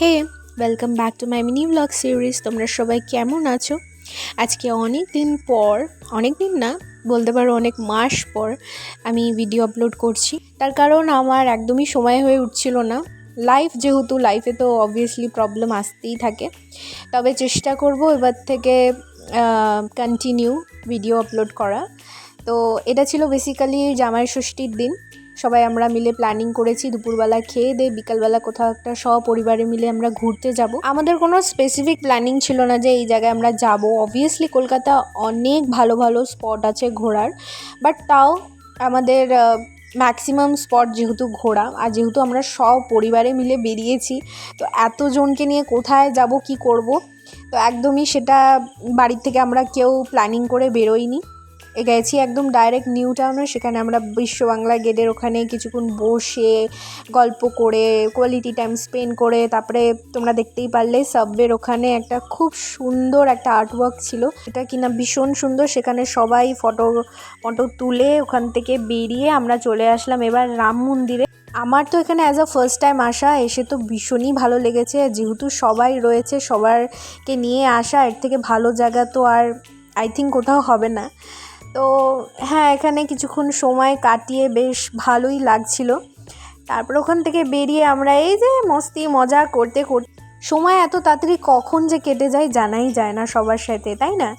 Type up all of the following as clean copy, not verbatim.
Hey welcome back to my mini blog series. তোমরা সবাই কেমন আছো? আজকে অনেক দিন পর, অনেক দিন না বলতে পারো অনেক মাস পর আমি ভিডিও আপলোড করছি। তার কারণ আমার একদমই সময় হয়ে উঠছিল না। যেহেতু লাইফে তো অবভিয়াসলি প্রবলেম আসতেই থাকে, তবে চেষ্টা করব এবার থেকে কন্টিনিউ ভিডিও আপলোড করা। তো এটা ছিল বেসিক্যালি জামাই ষষ্ঠীর দিন। সবাই আমরা মিলে প্ল্যানিং করেছি দুপুরবেলা খেয়ে দিয়ে বিকালবেলা কোথাও একটা সপরিবারে মিলে আমরা ঘুরতে যাব। আমাদের কোনো স্পেসিফিক প্ল্যানিং ছিল না যে এই জায়গায় আমরা যাব। অবভিয়াসলি কলকাতা অনেক ভালো ভালো স্পট আছে ঘোরার, বাট তাও আমাদের ম্যাক্সিমাম স্পট যেহেতু ঘোরা, আর যেহেতু আমরা সপরিবারে মিলে বেরিয়েছি, তো এতজনকে নিয়ে কোথায় যাব কি করব, তো একদমই সেটা বাড়ির থেকে আমরা কেউ প্ল্যানিং করে বেরোইনি। গেছি একদম ডাইরেক্ট নিউ টাউনে। সেখানে আমরা বিশ্ব বাংলা গেটের ওখানে কিছুক্ষণ বসে গল্প করে কোয়ালিটি টাইম স্পেন্ড করে তারপরে তোমরা দেখতেই পারলে সাবওয়ের ওখানে একটা খুব সুন্দর একটা আর্টওয়ার্ক ছিল, এটা কিনা ভীষণ সুন্দর। সেখানে সবাই ফটো তুলে ওখান থেকে বেরিয়ে আমরা চলে আসলাম এবার রাম মন্দিরে। আমার তো এখানে অ্যাজ আ ফার্স্ট টাইম আসা, এসে তো ভীষণই ভালো লেগেছে। যেহেতু সবাই রয়েছে, সবারকে নিয়ে আসা, এর থেকে ভালো জায়গা তো আর আই থিঙ্ক কোথাও হবে না। তো হ্যাঁ, এখানে কিছুক্ষণ সময় কাটিয়ে বেশ ভালোই লাগছিল। তারপর ওখান থেকে বেরিয়ে আমরা এই যে মস্তি মজা করতে করতে সময় এত তাড়াতাড়ি কখন যে কেটে যায় জানাই যায় না সবার সাথে, তাই না?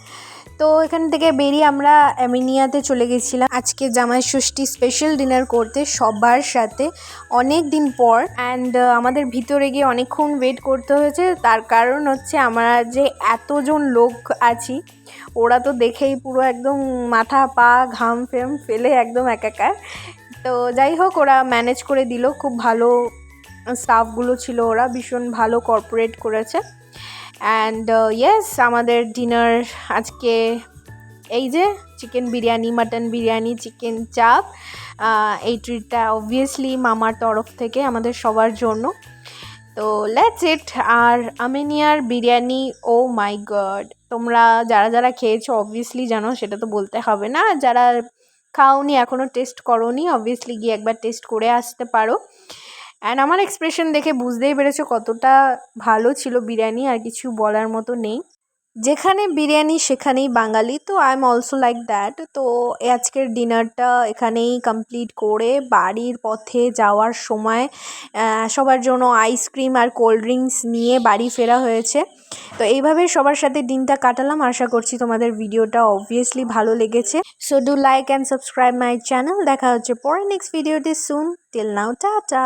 তো এখান থেকে বেরিয়ে আমরা অ্যামিনিয়াতে চলে গেছিলাম আজকে জামাই ষষ্ঠী স্পেশাল ডিনার করতে সবার সাথে অনেক দিন পর। অ্যান্ড আমাদের ভিতরে গিয়ে অনেকক্ষণ ওয়েট করতে হয়েছে, তার কারণ হচ্ছে আমরা যে এতজন লোক আছি, ওরা তো দেখেই পুরো একদম মাথা পা ঘাম ফেলে একদম একাকার। তো যাই হোক, ওরা ম্যানেজ করে দিল, খুব ভালো স্টাফগুলো ছিল, ওরা ভীষণ ভালো কর্পোরেট করেছে। অ্যান্ড ইয়েস, আমাদের ডিনার আজকে এই যে chicken biryani, mutton biryani, chicken চাপ, এই ট্রিটটা অবভিয়াসলি মামার তরফ থেকে আমাদের সবার জন্য। তো লেটস ইট। আর আমিনিয়ার বিরিয়ানি, ও মাই গড, তোমরা যারা যারা খেয়েছো অবভিয়াসলি জানো, সেটা তো বলতে হবে না। যারা খাওনি, এখনও টেস্ট করোনি, অবভিয়াসলি গিয়ে একবার টেস্ট করে আসতে পারো। অ্যান্ড আমার এক্সপ্রেশন দেখে বুঝতেই পেরেছো কতটা ভালো ছিল বিরিয়ানি, আর কিছু বলার মতো নেই। যেখানে বিরিয়ানি সেখানেই বাঙালি, তো I am also like that. তো আজকের ডিনারটা এখানেই কমপ্লিট করে বাড়ির পথে যাওয়ার সময় সবার জন্য আইসক্রিম আর কোল্ড ড্রিঙ্কস নিয়ে বাড়ি ফেরা হয়েছে। তো এইভাবে সবার সাথে দিনটা কাটালাম। আশা করছি তোমাদের ভিডিওটা অবভিয়াসলি ভালো লেগেছে। So do like and subscribe my channel. দেখা হচ্ছে পরে নেক্সট ভিডিওতে সুন। Till now, tata.